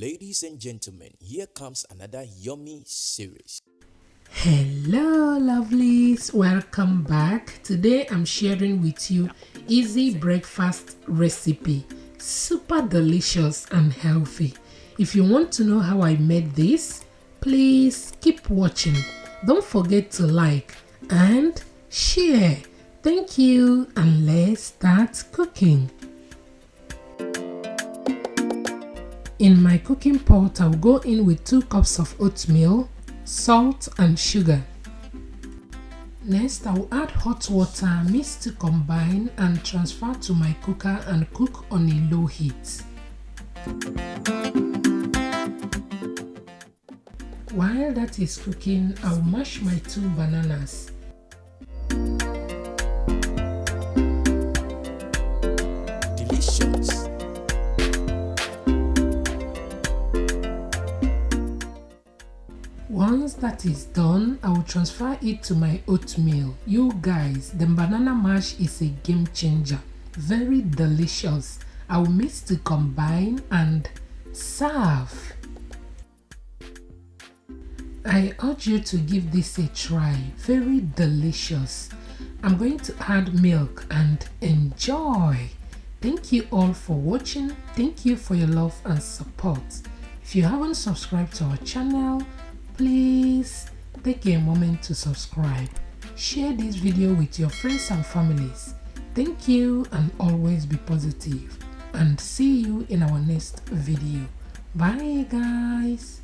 Ladies and gentlemen, here comes another yummy series. Hello lovelies, welcome back. Today I'm sharing with you easy breakfast recipe, super delicious and healthy. If you want to know how I made this, please keep watching. Don't forget to like and share. Thank you, and let's start cooking. In my cooking pot, I'll go in with 2 cups of oatmeal, salt and sugar. Next, I'll add hot water, mix to combine and transfer to my cooker and cook on a low heat. While that is cooking, I'll mash my 2 bananas. Delicious. Once that is done, I will transfer it to my oatmeal. You guys, the banana mash is a game changer. Very delicious. I will mix to combine and serve. I urge you to give this a try. Very delicious. I'm going to add milk and enjoy. Thank you all for watching. Thank you for your love and support. If you haven't subscribed to our channel, please take a moment to subscribe. Share this video with your friends and families. Thank you, and always be positive. And see you in our next video. Bye guys.